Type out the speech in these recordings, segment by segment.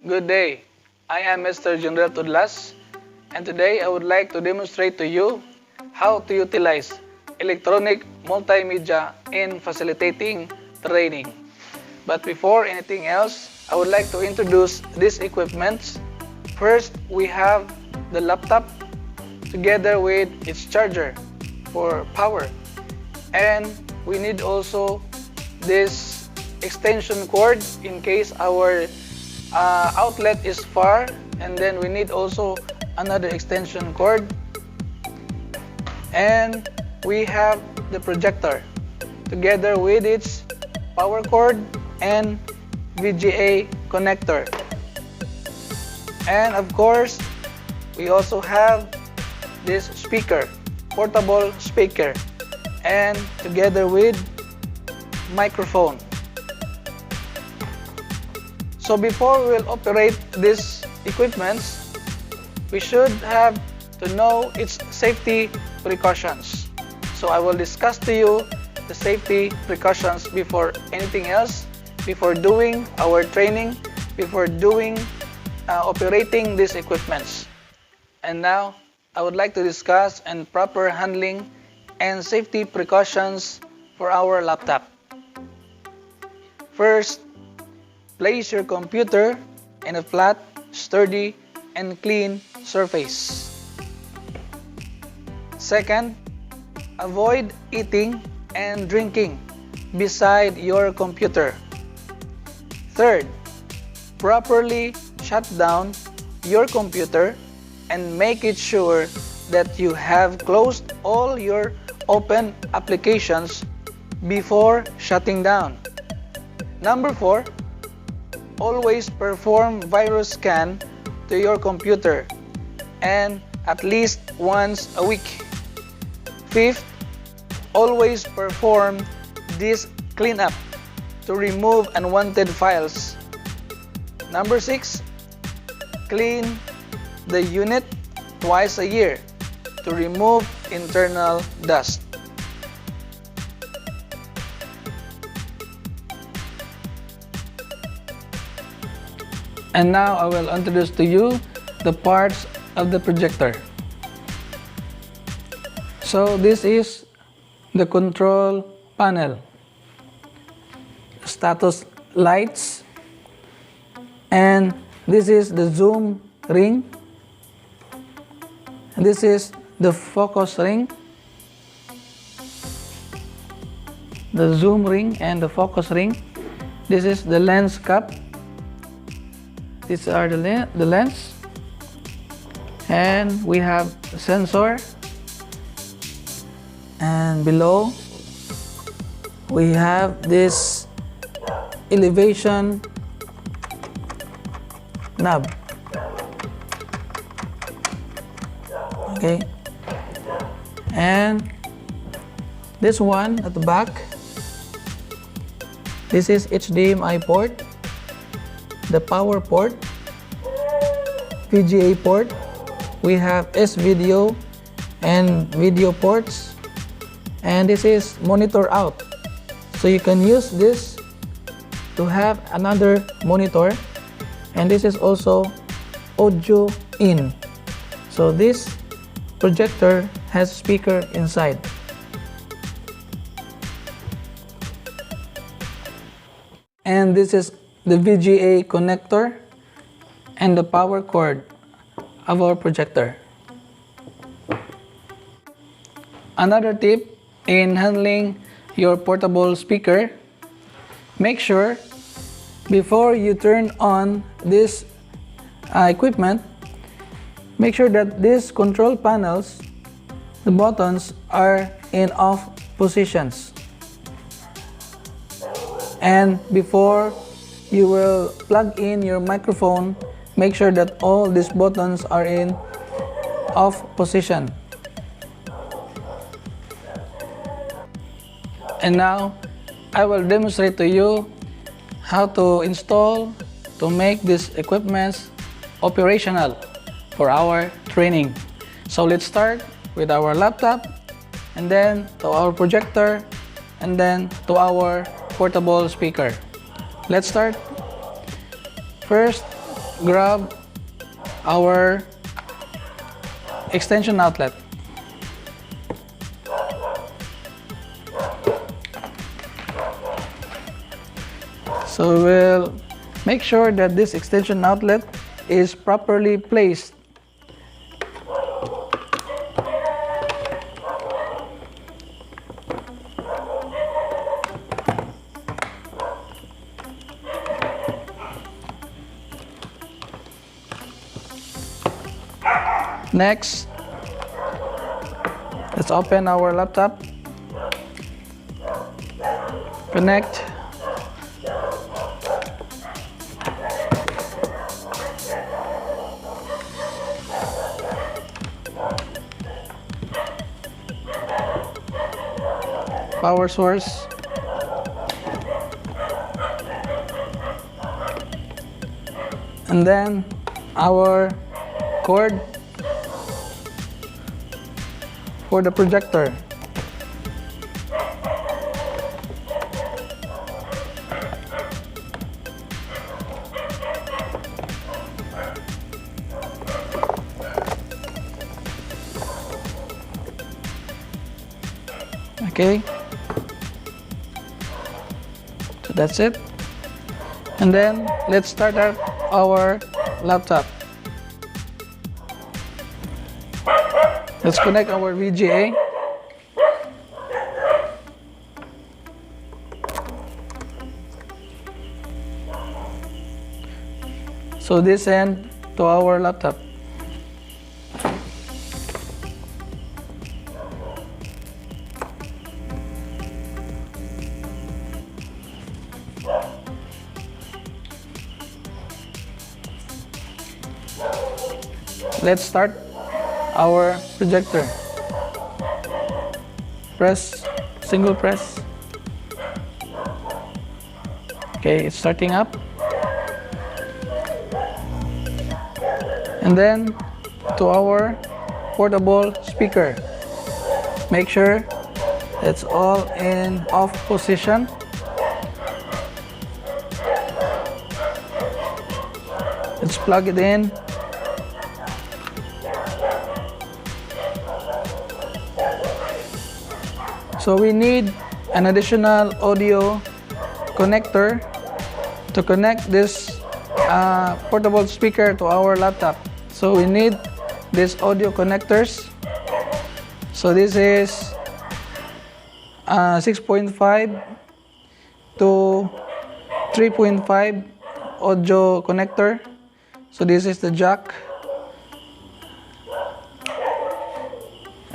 Good day. I am Mr. General Tudlas, and today I would like to demonstrate to you how to utilize electronic multimedia in facilitating training. But before anything else, I would like to introduce these equipments. First, we have the laptop together with its charger for power. And we need also this extension cord in case our outlet is far, and then we need also another extension cord. And we have the projector together with its power cord and VGA connector. And of course, we also have this speaker, portable speaker, and together with microphone. So before we will operate these equipments, we should have to know its safety precautions. So I will discuss to you the safety precautions before anything else, before doing our training, before doing operating these equipments. And now I would like to discuss and proper handling and safety precautions for our laptop. First, place your computer in a flat, sturdy, and clean surface. Second, avoid eating and drinking beside your computer. Third, properly shut down your computer and make it sure that you have closed all your open applications before shutting down. Number 4, always perform virus scan to your computer and at least once a week. Fifth, always perform disk cleanup to remove unwanted files. Number 6, clean the unit twice a year to remove internal dust. And now I will introduce to you the parts of the projector. So this is the control panel, status lights, and this is the zoom ring, and this is the focus ring, the zoom ring and the focus ring. This is the lens cap. These are the lens, and we have the sensor, and below we have this elevation knob. Okay, and this one at the back, this is HDMI port, the power port, VGA port. We have S-video and video ports, and this is monitor out. So you can use this to have another monitor, and this is also audio in. So this projector has speaker inside. And this is the VGA connector and the power cord of our projector. Another tip in handling your portable speaker, make sure before you turn on this equipment, make sure that these control panels, the buttons, are in off positions. And before you will plug in your microphone, make sure that all these buttons are in off position. And now I will demonstrate to you how to install, to make these equipments operational for our training. So let's start with our laptop, and then to our projector, and then to our portable speaker. Let's start. First, grab our extension outlet. So we'll make sure that this extension outlet is properly placed. Next, let's open our laptop, connect, power source, and then our cord for the projector. Okay, so that's it. And then let's start up our laptop. Let's connect our VGA. So this end to our laptop. Let's start our projector. Press, single press. Okay, it's starting up. And then to our portable speaker. Make sure it's all in off position. Let's plug it in. So we need an additional audio connector to connect this portable speaker to our laptop. So we need these audio connectors. So this is 6.5 to 3.5 audio connector. So this is the jack.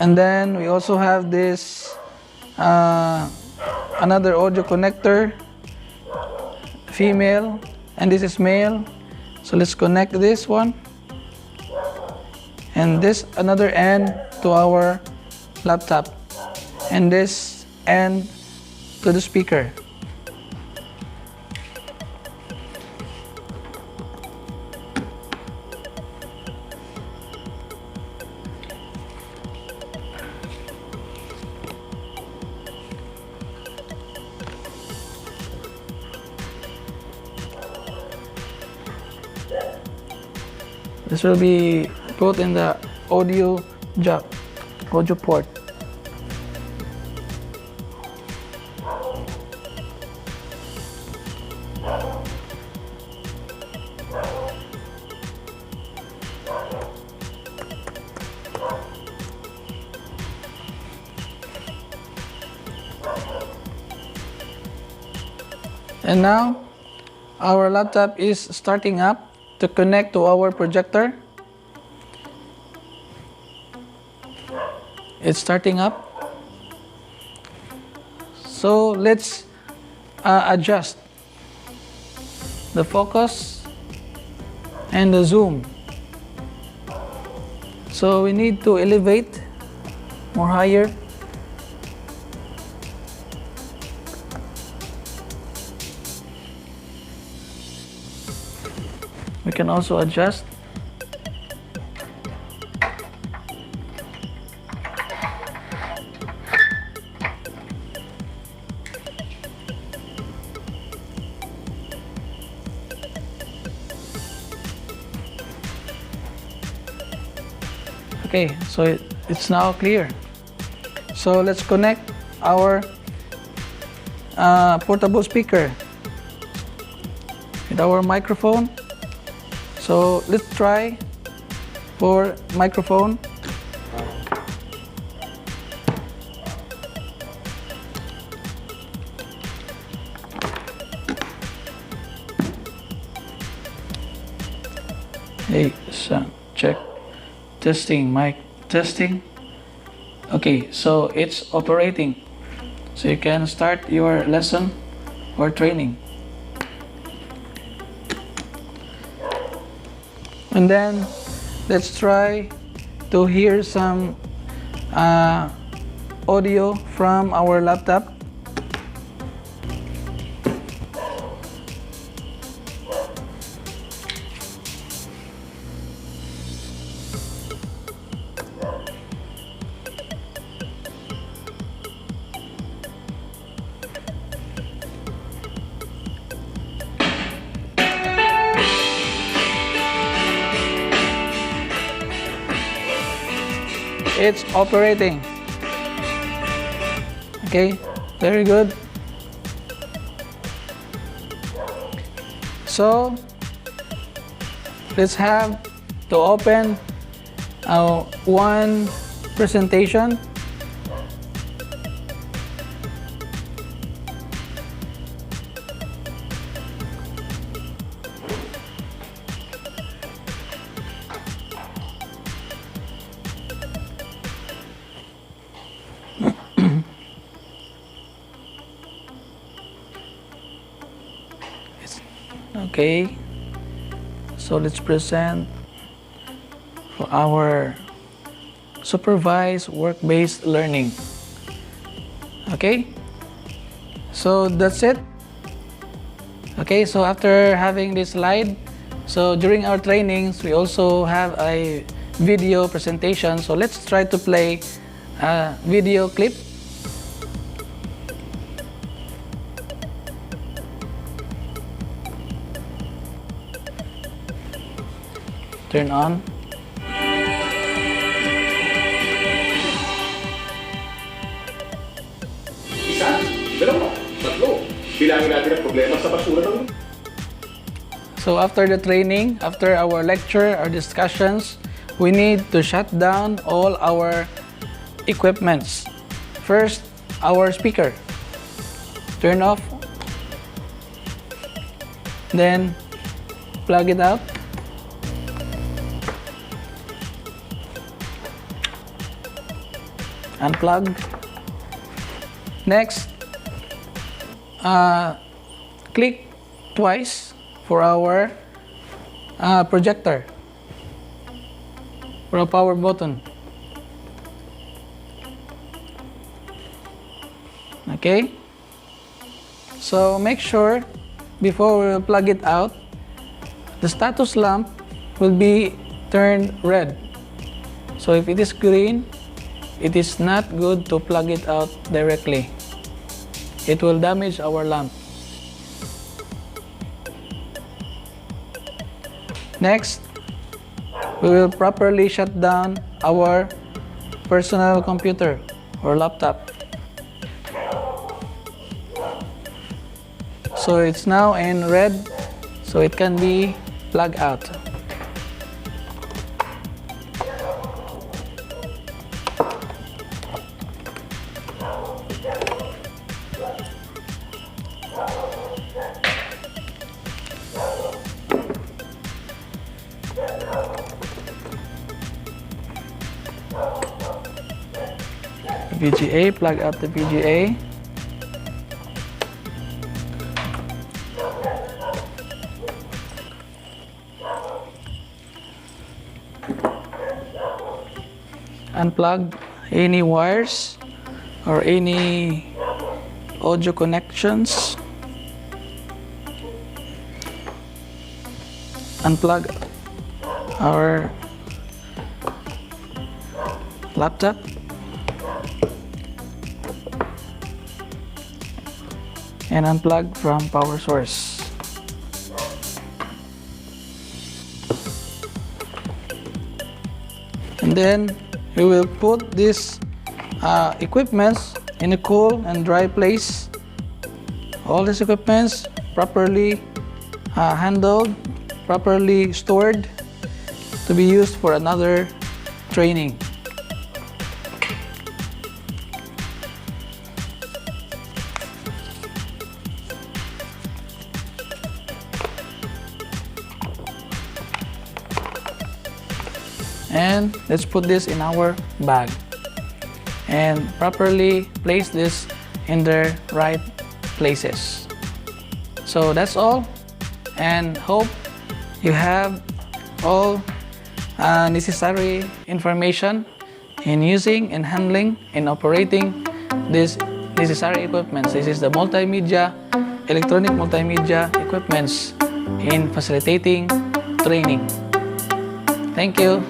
And then we also have this another audio connector, female, and this is male. So let's connect this one, and this another end to our laptop, and this end to the speaker. This will be put in the audio jack, audio port. And now our laptop is starting up to connect to our projector. It's starting up. So let's adjust the focus and the zoom. So we need to elevate more higher. We can also adjust. Okay, so it's now clear. So let's connect our portable speaker with our microphone. So let's try for microphone. Hey, sound check. Testing, mic testing. Okay, so it's operating. So you can start your lesson or training. And then let's try to hear some audio from our laptop. It's operating. Okay, very good. So let's have to open one presentation. Okay, so let's present for our supervised work-based learning. Okay, so that's it. Okay, so after having this slide, so during our trainings we also have a video presentation. So let's try to play a video clip. Turn on. Isa, dalawa, tatlo. Bilangin natin ang problema sa basura ng... So after the training, after our lecture or discussions, we need to shut down all our equipments. First, our speaker. Turn off. Then plug it out. Unplug. Next, click twice for our projector, for a power button. Okay, so make sure before we plug it out, the status lamp will be turned red. So if it is green, it is not good to plug it out directly. It will damage our lamp. Next, we will properly shut down our personal computer or laptop. So it's now in red, so it can be plugged out. VGA, plug out the VGA. Unplug any wires or any audio connections. Unplug our laptop. And unplug from power source. And then we will put these equipments in a cool and dry place. All these equipments properly handled, properly stored to be used for another training. And let's put this in our bag and properly place this in their right places. So that's all, and hope you have all necessary information in using and handling and operating these necessary equipments. This is the electronic multimedia equipments in facilitating training. Thank you.